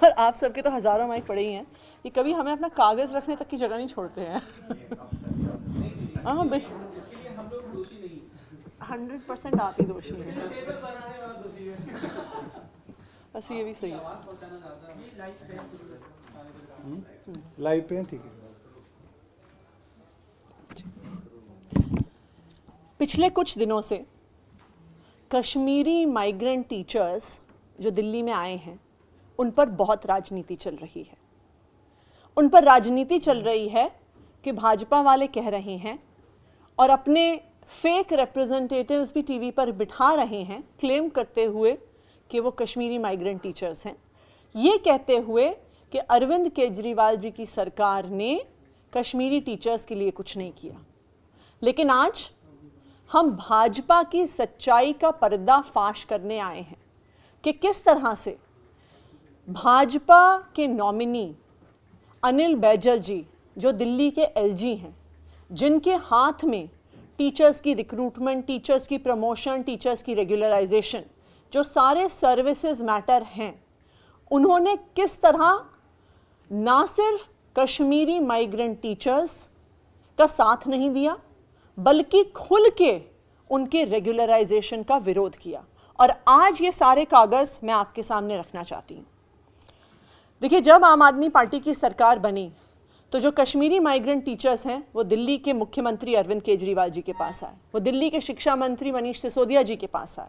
और आप सबके तो हज़ारों माइक पड़े ही हैं कि कभी हमें अपना कागज़ रखने तक की जगह नहीं छोड़ते हैं। हाँ 100% आप ही दोषी हैं। बस ये भी सही है। लाइव पे ठीक है। पिछले कुछ दिनों से कश्मीरी माइग्रेंट टीचर्स जो दिल्ली में आए हैं उन पर बहुत राजनीति चल रही है। उन पर राजनीति चल रही है कि भाजपा वाले कह रहे हैं और अपने फेक रिप्रेजेंटेटिव्स भी टीवी पर बिठा रहे हैं, क्लेम करते हुए कि वो कश्मीरी माइग्रेंट टीचर्स हैं, ये कहते हुए कि अरविंद केजरीवाल जी की सरकार ने कश्मीरी टीचर्स के लिए कुछ नहीं किया। लेकिन आज हम भाजपा की सच्चाई का पर्दाफाश करने आए हैं कि किस तरह से भाजपा के नॉमिनी अनिल बैजल जी, जो दिल्ली के एलजी हैं, जिनके हाथ में टीचर्स की रिक्रूटमेंट, टीचर्स की प्रमोशन, टीचर्स की रेगुलराइजेशन, जो सारे सर्विसेज मैटर हैं, उन्होंने किस तरह ना सिर्फ कश्मीरी माइग्रेंट टीचर्स का साथ नहीं दिया बल्कि खुल के उनके रेगुलराइजेशन का विरोध किया। और आज ये सारे कागज़ मैं आपके सामने रखना चाहती हूँ। देखिए, जब आम आदमी पार्टी की सरकार बनी तो जो कश्मीरी माइग्रेंट टीचर्स हैं वो दिल्ली के मुख्यमंत्री अरविंद केजरीवाल जी के पास आए, वो दिल्ली के शिक्षा मंत्री मनीष सिसोदिया जी के पास आए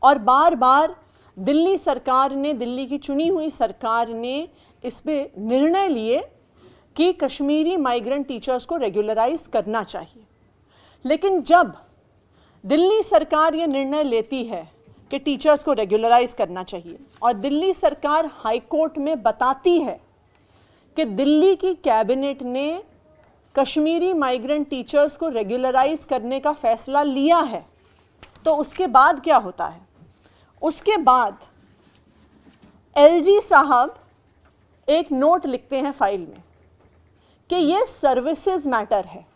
और बार बार दिल्ली सरकार ने, दिल्ली की चुनी हुई सरकार ने इस पे निर्णय लिए कि कश्मीरी माइग्रेंट टीचर्स को रेगुलराइज करना चाहिए। लेकिन जब दिल्ली सरकार ये निर्णय लेती है कि टीचर्स को रेगुलराइज करना चाहिए और दिल्ली सरकार हाई कोर्ट में बताती है कि दिल्ली की कैबिनेट ने कश्मीरी माइग्रेंट टीचर्स को रेगुलराइज करने का फैसला लिया है, तो उसके बाद क्या होता है? उसके बाद एलजी साहब एक नोट लिखते हैं फाइल में कि ये सर्विसेज मैटर है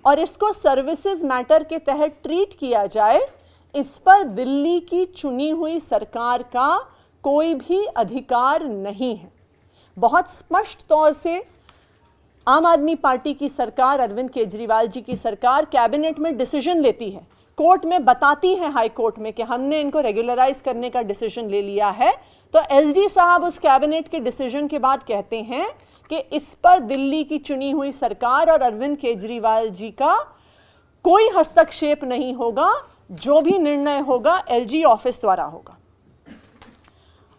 और इसको सर्विसेज मैटर के तहत ट्रीट किया जाए, इस पर दिल्ली की चुनी हुई सरकार का कोई भी अधिकार नहीं है। बहुत स्पष्ट तौर से आम आदमी पार्टी की सरकार, अरविंद केजरीवाल जी की सरकार कैबिनेट में डिसीजन लेती है, कोर्ट में बताती है, हाई कोर्ट में, कि हमने इनको रेगुलराइज करने का डिसीजन ले लिया है। तो एलजी साहब उस कैबिनेट के डिसीजन के बाद कहते हैं कि इस पर दिल्ली की चुनी हुई सरकार और अरविंद केजरीवाल जी का कोई हस्तक्षेप नहीं होगा, जो भी निर्णय होगा एलजी ऑफिस द्वारा होगा।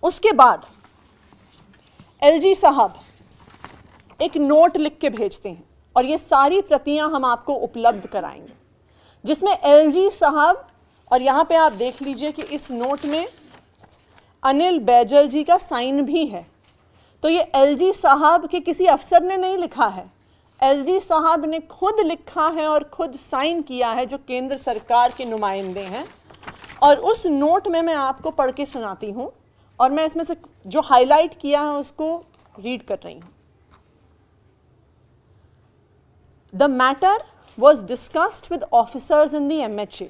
उसके बाद एलजी साहब एक नोट लिख के भेजते हैं और ये सारी प्रतियां हम आपको उपलब्ध कराएंगे, जिसमें एलजी साहब, और यहां पे आप देख लीजिए कि इस नोट में अनिल बैजल जी का साइन भी है। तो ये एलजी साहब के किसी अफसर ने नहीं लिखा है, एलजी साहब ने खुद लिखा है और खुद साइन किया है, जो केंद्र सरकार के नुमाइंदे हैं। और उस नोट में मैं आपको पढ़ के सुनाती हूं और मैं इसमें से जो हाईलाइट किया है उसको रीड कर रही हूं। The matter was discussed with officers in the MHA,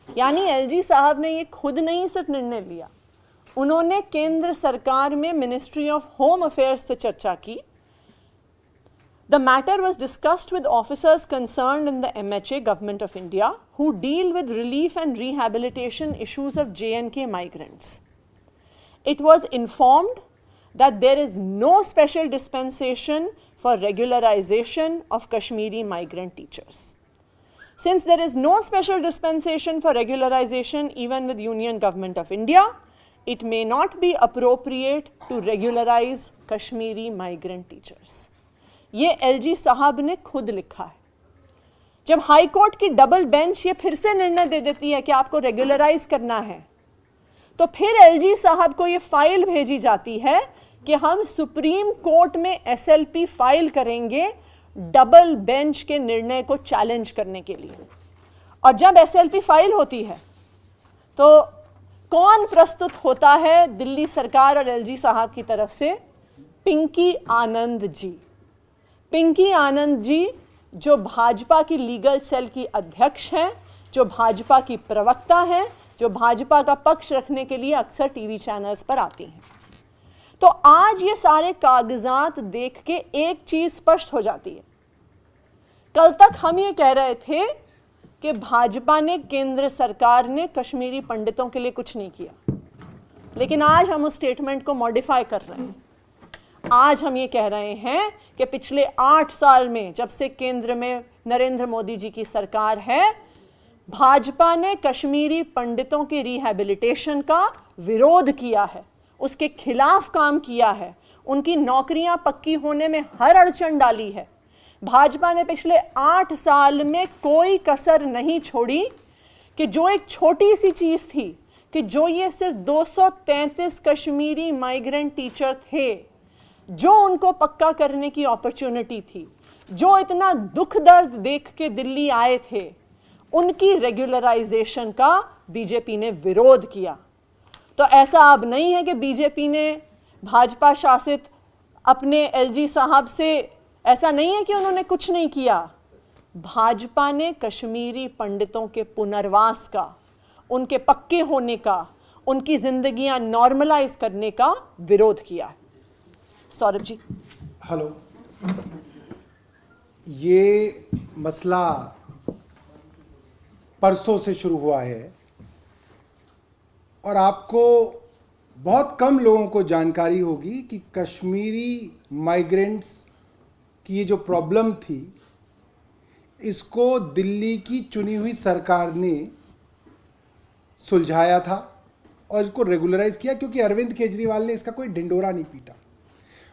यानी एलजी साहब ने ये खुद नहीं सिर्फ निर्णय लिया, उन्होंने केंद्र सरकार में मिनिस्ट्री ऑफ होम अफेयर्स से चर्चा की। The matter was discussed with officers concerned in the MHA, Government of India, who deal with relief and rehabilitation issues of J&K migrants. It was informed that there is no special dispensation for regularization of Kashmiri migrant teachers. Since there is no special dispensation for regularization even with Union Government of India, it may not be appropriate to regularize Kashmiri migrant teachers. ये LG साहब ने खुद लिखा है। जब high court की double bench ये फिर से निर्णय दे देती है कि आपको रेगुलराइज करना है, तो फिर एलजी साहब को ये फाइल भेजी जाती है कि हम सुप्रीम कोर्ट में SLP फाइल करेंगे डबल बेंच के निर्णय को चैलेंज करने के लिए। और जब SLP फाइल होती है तो कौन प्रस्तुत होता है दिल्ली सरकार और एलजी साहब की तरफ से? पिंकी आनंद जी। पिंकी आनंद जी जो भाजपा की लीगल सेल की अध्यक्ष हैं, जो भाजपा की प्रवक्ता हैं, जो भाजपा का पक्ष रखने के लिए अक्सर टीवी चैनल्स पर आती हैं। तो आज ये सारे कागजात देख के एक चीज स्पष्ट हो जाती है। कल तक हम ये कह रहे थे कि भाजपा ने, केंद्र सरकार ने कश्मीरी पंडितों के लिए कुछ नहीं किया, लेकिन आज हम उस स्टेटमेंट को मॉडिफाई कर रहे हैं। आज हम ये कह रहे हैं कि पिछले 8 साल में, जब से केंद्र में नरेंद्र मोदी जी की सरकार है, भाजपा ने कश्मीरी पंडितों की रिहैबिलिटेशन का विरोध किया है, उसके खिलाफ काम किया है, उनकी नौकरियां पक्की होने में हर अड़चन डाली है। भाजपा ने पिछले 8 साल में कोई कसर नहीं छोड़ी कि जो एक छोटी सी चीज थी, कि जो ये सिर्फ 233 कश्मीरी माइग्रेंट टीचर थे, जो उनको पक्का करने की अपॉर्चुनिटी थी, जो इतना दुख दर्द देख के दिल्ली आए थे, उनकी रेगुलराइजेशन का बीजेपी ने विरोध किया। तो ऐसा अब नहीं है कि बीजेपी ने भाजपा शासित अपने एलजी साहब से, ऐसा नहीं है कि उन्होंने कुछ नहीं किया। भाजपा ने कश्मीरी पंडितों के पुनर्वास का, उनके पक्के होने का, उनकी जिंदगियां नॉर्मलाइज करने का विरोध किया है। सौरभ जी। हेलो, ये मसला परसों से शुरू हुआ है और आपको बहुत कम लोगों को जानकारी होगी कि कश्मीरी माइग्रेंट्स की ये जो प्रॉब्लम थी, इसको दिल्ली की चुनी हुई सरकार ने सुलझाया था और इसको रेगुलराइज किया, क्योंकि अरविंद केजरीवाल ने इसका कोई ढिंडोरा नहीं पीटा,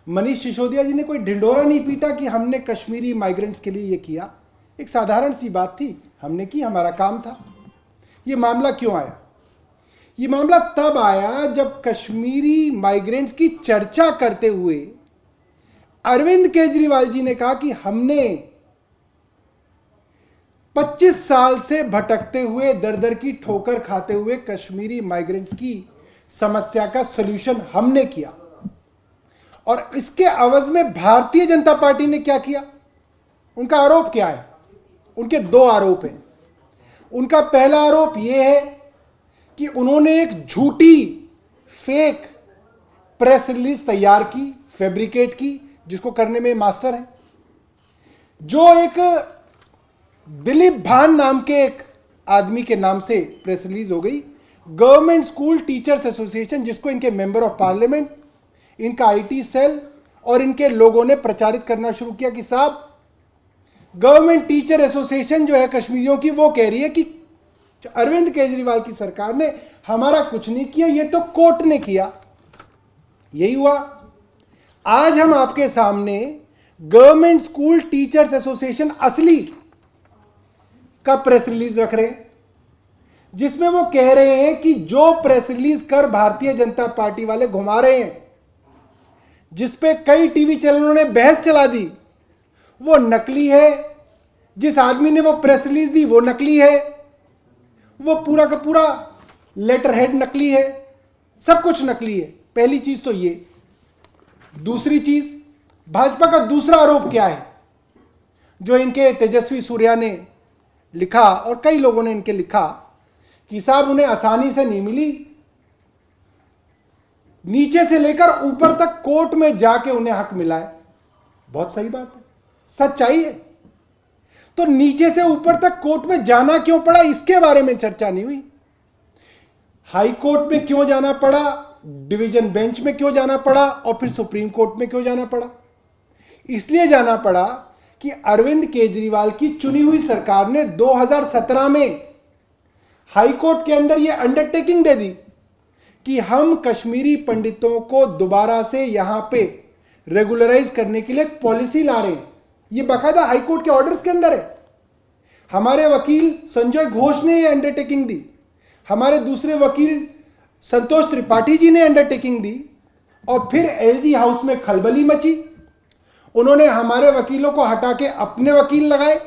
मनीष सिसोदिया जी ने कोई ढिंडोरा नहीं पीटा कि हमने कश्मीरी माइग्रेंट्स के लिए ये किया। एक साधारण सी बात थी, हमने की, हमारा काम था। ये मामला क्यों आया? ये मामला तब आया जब कश्मीरी माइग्रेंट्स की चर्चा करते हुए अरविंद केजरीवाल जी ने कहा कि हमने 25 साल से भटकते हुए, दर दर की ठोकर खाते हुए कश्मीरी माइग्रेंट्स की समस्या का सलूशन हमने किया। और इसके अवज में भारतीय जनता पार्टी ने क्या किया? उनका आरोप क्या है? उनके 2 आरोप हैं। उनका पहला आरोप यह है कि उन्होंने एक झूठी फेक प्रेस रिलीज तैयार की, फैब्रिकेट की, जिसको करने में मास्टर है, जो एक दिलीप भान नाम के एक आदमी के नाम से प्रेस रिलीज हो गई। गवर्नमेंट स्कूल टीचर्स एसोसिएशन, जिसको इनके मेंबर ऑफ पार्लियामेंट, इनका आईटी सेल और इनके लोगों ने प्रचारित करना शुरू किया कि साहब, गवर्नमेंट टीचर एसोसिएशन जो है कश्मीरियों की, वो कह रही है कि अरविंद केजरीवाल की सरकार ने हमारा कुछ नहीं किया, ये तो कोर्ट ने किया। यही हुआ। आज हम आपके सामने गवर्नमेंट स्कूल टीचर्स एसोसिएशन असली का प्रेस रिलीज रख रहे हैं, जिसमें वो कह रहे हैं कि जो प्रेस रिलीज कर भारतीय जनता पार्टी वाले घुमा रहे हैं, जिसपे कई टीवी चैनलों ने बहस चला दी, वो नकली है। जिस आदमी ने वो प्रेस रिलीज दी वो नकली है, वो पूरा का पूरा लेटर हेड नकली है, सब कुछ नकली है। पहली चीज तो ये। दूसरी चीज, भाजपा का दूसरा आरोप क्या है, जो इनके तेजस्वी सूर्या ने लिखा और कई लोगों ने इनके लिखा कि साहब उन्हें आसानी से नहीं मिली, नीचे से लेकर ऊपर तक कोर्ट में जाके उन्हें हक मिला है। बहुत सही बात है, सच्चाई है। तो नीचे से ऊपर तक कोर्ट में जाना क्यों पड़ा, इसके बारे में चर्चा नहीं हुई। हाई कोर्ट में क्यों जाना पड़ा, डिवीजन बेंच में क्यों जाना पड़ा और फिर सुप्रीम कोर्ट में क्यों जाना पड़ा? इसलिए जाना पड़ा कि अरविंद केजरीवाल की चुनी हुई सरकार ने 2017 में हाई कोर्ट के अंदर यह अंडरटेकिंग दे दी कि हम कश्मीरी पंडितों को दोबारा से यहां पे रेगुलराइज करने के लिए एक पॉलिसी ला रहे हैं। यह बाकायदा हाई कोर्ट के ऑर्डर्स के अंदर है। हमारे वकील संजय घोष ने यह अंडरटेकिंग दी, हमारे दूसरे वकील संतोष त्रिपाठी जी ने अंडरटेकिंग दी, और फिर एलजी हाउस में खलबली मची। उन्होंने हमारे वकीलों को हटा के अपने वकील लगाए।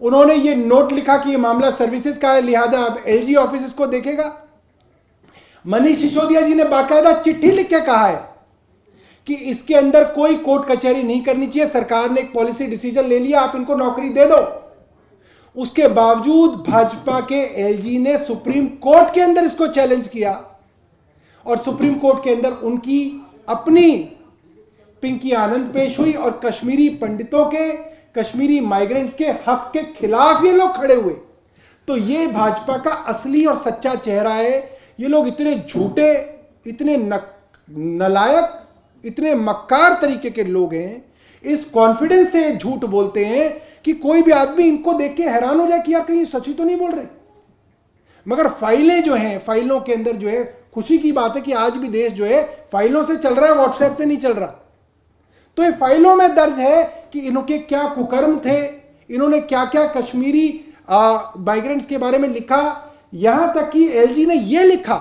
उन्होंने ये नोट लिखा कि यह मामला सर्विसेज का है, लिहाजा अब एलजी ऑफिस इसको देखेगा। मनीष सिसोदिया जी ने बाकायदा चिट्ठी लिख के कहा है कि इसके अंदर कोई कोर्ट कचहरी नहीं करनी चाहिए, सरकार ने एक पॉलिसी डिसीजन ले लिया, आप इनको नौकरी दे दो। उसके बावजूद भाजपा के एलजी ने सुप्रीम कोर्ट के अंदर इसको चैलेंज किया और सुप्रीम कोर्ट के अंदर उनकी अपनी पिंकी आनंद पेश हुई और कश्मीरी पंडितों के, कश्मीरी माइग्रेंट्स के हक के खिलाफ ये लोग खड़े हुए। तो ये भाजपा का असली और सच्चा चेहरा है। ये लोग इतने झूठे, इतने नालायक, इतने मक्कार तरीके के लोग हैं, इस कॉन्फिडेंस से झूठ बोलते हैं कि कोई भी आदमी इनको देख के हैरान हो जाए कि यार कहीं सच ही तो नहीं बोल रहे। मगर फाइलें जो हैं, फाइलों के अंदर जो है, खुशी की बात है कि आज भी देश जो है फाइलों से चल रहा है, व्हाट्सएप से नहीं चल रहा। तो ये फाइलों में दर्ज है कि इनके क्या कुकर्म थे, इन्होंने क्या क्या कश्मीरी माइग्रेंट्स के बारे में लिखा। यहां तक कि एलजी ने यह लिखा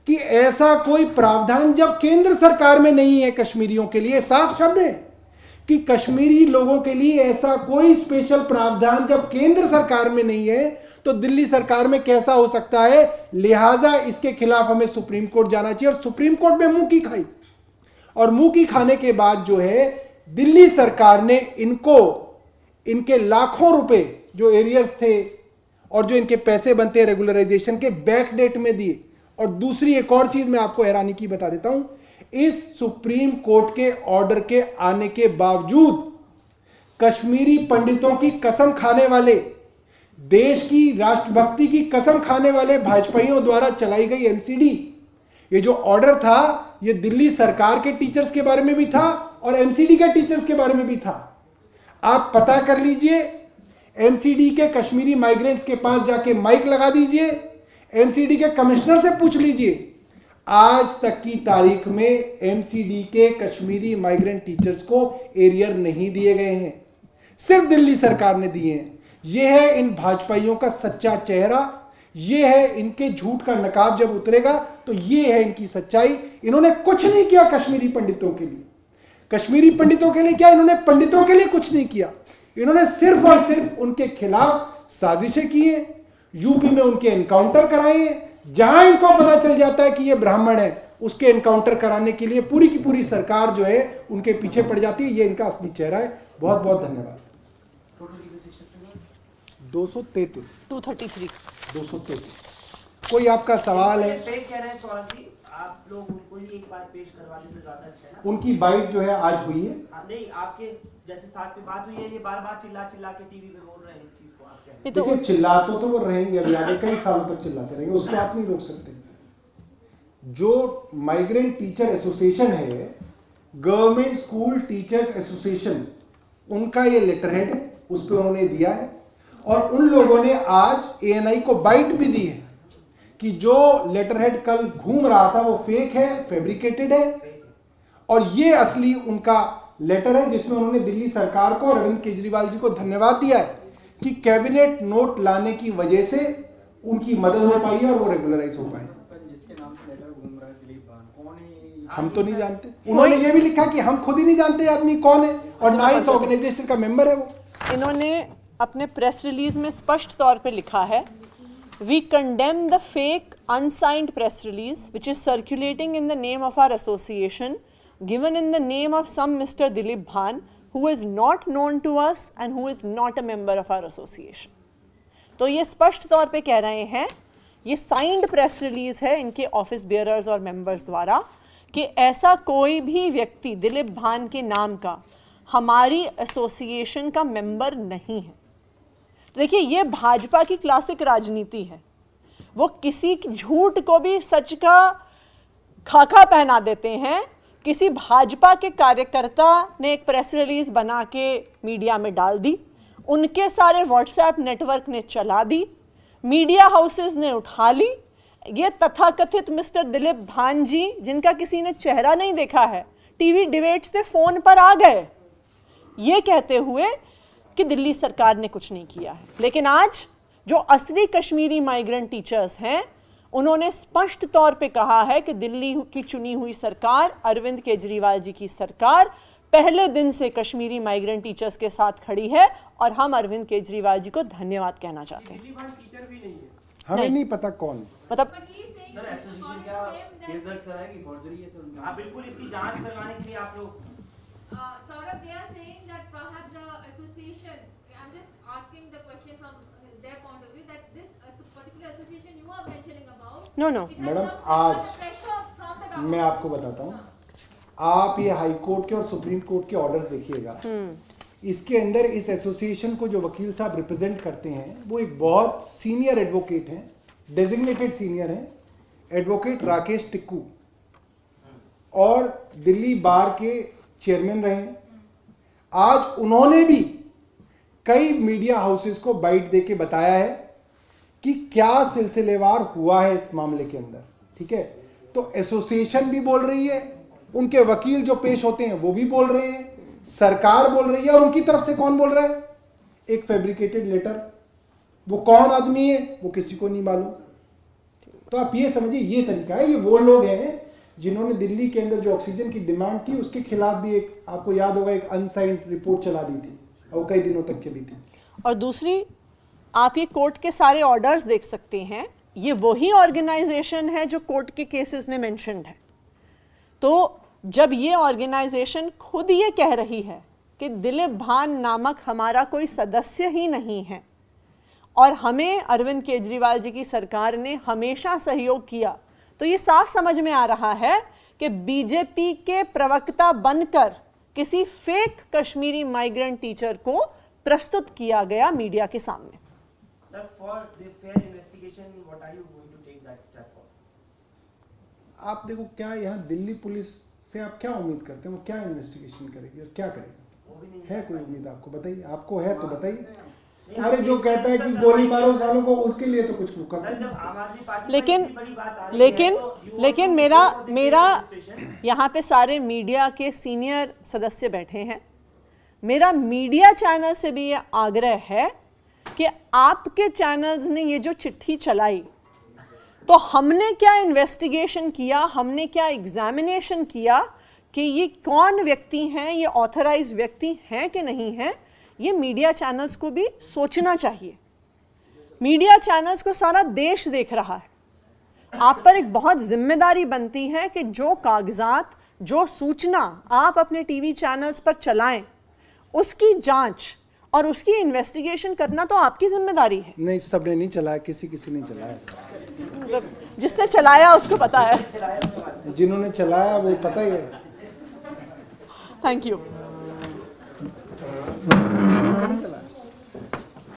कि ऐसा कोई प्रावधान जब केंद्र सरकार में नहीं है कश्मीरियों के लिए, साफ शब्द है कि कश्मीरी लोगों के लिए ऐसा कोई स्पेशल प्रावधान जब केंद्र सरकार में नहीं है तो दिल्ली सरकार में कैसा हो सकता है। लिहाजा इसके खिलाफ हमें सुप्रीम कोर्ट जाना चाहिए। और सुप्रीम कोर्ट में मुंह की खाई, और मुंह की खाने के बाद जो है दिल्ली सरकार ने इनको इनके लाखों रुपए जो एरियर्स थे और जो इनके पैसे बनते हैं रेगुलराइजेशन के, बैक डेट में दिए। और दूसरी एक और चीज मैं आपको हैरानी की बता देता हूं, इस सुप्रीम कोर्ट के ऑर्डर के आने के बावजूद कश्मीरी पंडितों की कसम खाने वाले, देश की राष्ट्रभक्ति की कसम खाने वाले भाजपाइयों द्वारा चलाई गई एमसीडी, ये जो ऑर्डर था ये दिल्ली सरकार के टीचर्स के बारे में भी था और एमसीडी के टीचर्स के बारे में भी था। आप पता कर लीजिए, एमसीडी के कश्मीरी माइग्रेंट्स के पास जाके माइक लगा दीजिए, एमसीडी के कमिश्नर से पूछ लीजिए, आज तक की तारीख में एमसीडी के कश्मीरी माइग्रेंट टीचर्स को एरियर नहीं दिए गए हैं, सिर्फ दिल्ली सरकार ने दिए हैं। यह है इन भाजपाइयों का सच्चा चेहरा, यह है इनके झूठ का नकाब जब उतरेगा तो यह है इनकी सच्चाई। इन्होंने कुछ नहीं किया कश्मीरी पंडितों के लिए। कश्मीरी पंडितों के लिए क्या, इन्होंने पंडितों के लिए कुछ नहीं किया। इन्होंने सिर्फ और सिर्फ उनके खिलाफ साजिशें की हैं, यूपी में उनके एनकाउंटर कराए हैं। जहां इनको पता चल जाता है कि ये ब्राह्मण है, उसके एनकाउंटर कराने के लिए पूरी की पूरी सरकार जो है उनके पीछे पड़ जाती है। ये इनका असली चेहरा है। बहुत बहुत धन्यवाद। 233 कोई आपका सवाल है? आप लोग उनको ही एक बार पेश करवा दें तो ज्यादा अच्छा है ना। उनकी बाइट जो है आज हुई है। नहीं, आपके जैसे साथ में बात हुई है, ये बार बार चिल्ला चिल्ला के टीवी पे बोल रहे हैं इस चीज को। आप क्या देखिए, चिल्ला तो वो रहेंगे, अभी आगे कई सालों तक चिल्लाते रहेंगे, उसको आप नहीं रोक सकते। जो माइग्रेंट टीचर एसोसिएशन है, गवर्नमेंट स्कूल टीचर्स एसोसिएशन, उनका ये लेटर हेड है, उस पर उन्होंने दिया है। और उन लोगों ने आज एएनआई को बाइट भी दी है कि जो लेटरहेड कल घूम रहा था वो फेक है, फैब्रिकेटेड है, और ये असली उनका लेटर है जिसमें उन्होंने दिल्ली सरकार को और अरविंद केजरीवाल जी को धन्यवाद दिया है कि कैबिनेट नोट लाने की वजह से उनकी मदद हो पाई है और वो रेगुलराइज हो पाए। जिसके नाम से लेटर घूम रहा है दिलीप भान, कौन है? हम तो नहीं जानते। उन्होंने ये भी लिखा कि हम खुद ही नहीं जानते आदमी कौन है और ना इस ऑर्गेनाइजेशन का मेंबर है वो। इन्होंने अपने प्रेस रिलीज में स्पष्ट तौर पे लिखा है, We condemn the fake unsigned press release which is circulating in the name of our association, given in the name of some Mr. Dilip Bhan, who is not known to us and who is not a member of our association. तो ये स्पष्ट तौर पे कह रहे हैं, ये signed press release है इनके ऑफिस बियरर्स और मेंबर्स द्वारा कि ऐसा कोई भी व्यक्ति दिलीप भान के नाम का हमारी एसोसिएशन का मेंबर नहीं है। तो देखिए, ये भाजपा की क्लासिक राजनीति है। वो किसी झूठ को भी सच का खाका पहना देते हैं। किसी भाजपा के कार्यकर्ता ने एक प्रेस रिलीज बना के मीडिया में डाल दी, उनके सारे व्हाट्सएप नेटवर्क ने चला दी, मीडिया हाउसेस ने उठा ली। ये तथाकथित मिस्टर दिलीप भान जी, जिनका किसी ने चेहरा नहीं देखा है, टीवी डिबेट्स पे फोन पर आ गए ये कहते हुए कि दिल्ली सरकार ने कुछ नहीं किया है। लेकिन आज जो असली कश्मीरी माइग्रेंट टीचर्स हैं, उन्होंने स्पष्ट तौर पे कहा है कि दिल्ली की चुनी हुई सरकार, अरविंद केजरीवाल जी की सरकार, पहले दिन से कश्मीरी माइग्रेंट टीचर्स के साथ खड़ी है और हम अरविंद केजरीवाल जी को धन्यवाद कहना चाहते हैं। टीचर भी नहीं है, हमें नहीं पता कौन, मतलब सर एसोसिएशन क्या केस दर्ज कराएगी फॉर्जरी है सर? हाँ बिल्कुल, इसकी जांच करवाने के लिए आप लोग Saurabh, they are saying that perhaps the association, I'm just asking the question from their point of view, that this particular association you are mentioning about, No. it has madam, some आज pressure from the government. मैं आपको बताता हूँ, आप ये high court के और supreme court के ऑर्डर्स देखिएगा। इसके अंदर इस एसोसिएशन को जो वकील साहब रिप्रेजेंट करते हैं वो एक बहुत सीनियर एडवोकेट हैं, डेजिग्नेटेड सीनियर हैं, एडवोकेट राकेश टिक्कू, और दिल्ली बार के चेयरमैन रहे। आज उन्होंने भी कई मीडिया हाउसेस को बाइट देके बताया है कि क्या सिलसिलेवार हुआ है इस मामले के अंदर, ठीक है। तो एसोसिएशन भी बोल रही है, उनके वकील जो पेश होते हैं वो भी बोल रहे हैं, सरकार बोल रही है, और उनकी तरफ से कौन बोल रहा है? एक फैब्रिकेटेड लेटर। वो कौन आदमी है वो किसी को नहीं मालूम। तो आप ये समझिए, ये तरीका है। ये वो लोग हैं जिन्होंने दिल्ली के अंदर जो ऑक्सीजन की डिमांड थी उसके खिलाफ भी एक, आपको याद होगा, एक अनसाइंड रिपोर्ट चला दी थी और कई दिनों तक चली थी। और दूसरी, आप ये कोर्ट के सारे ऑर्डर्स देख सकते हैं, ये वही ऑर्गेनाइजेशन है जो कोर्ट के केसेस में मेंशन्ड है। तो जब ये ऑर्गेनाइजेशन खुद ये कह रही है कि दिलीप भान नामक हमारा कोई सदस्य ही नहीं है और हमें अरविंद केजरीवाल जी की सरकार ने हमेशा सहयोग किया, तो ये साफ समझ में आ रहा है कि बीजेपी के प्रवक्ता बनकर किसी फेक कश्मीरी माइग्रेंट टीचर को प्रस्तुत किया गया मीडिया के सामने। Sir, for the fair investigation, what are you going to take that step for? आप देखो, क्या यहाँ दिल्ली पुलिस से आप क्या उम्मीद करते हैं? वो क्या इन्वेस्टिगेशन करेगी और क्या करेगी? वो भी नहीं है कोई उम्मीद आपको? बताइए, आपको है तो बताइए। अरे जो कहता है कि गोली मारो सालों को, उसके लिए तो कुछ कर। सर, जब आम आदमी पार्टी लेकिन पर इतनी बड़ी बात आ रही है, तो लेकिन मेरा यहाँ पे सारे मीडिया के सीनियर सदस्य बैठे हैं। मेरा मीडिया चैनल से भी ये आग्रह है कि आपके चैनल्स ने ये जो चिट्ठी चलाई, तो हमने क्या इन्वेस्टिगेशन किया, हमने क्या एग्जामिनेशन किया कि ये कौन व्यक्ति हैं, ये ऑथराइज्ड व्यक्ति हैं कि नहीं हैं, ये मीडिया चैनल्स को भी सोचना चाहिए। मीडिया चैनल्स को सारा देश देख रहा है। आप पर एक बहुत जिम्मेदारी बनती है कि जो कागजात, जो सूचना आप अपने टीवी चैनल्स पर चलाएं, उसकी जांच और उसकी इन्वेस्टिगेशन करना तो आपकी जिम्मेदारी है। नहीं, सबने नहीं चलाया, किसी ने चलाया। मतलब जिसने चलाया उसको पता है, जिन्होंने चलाया वो पता ही है। Thank you.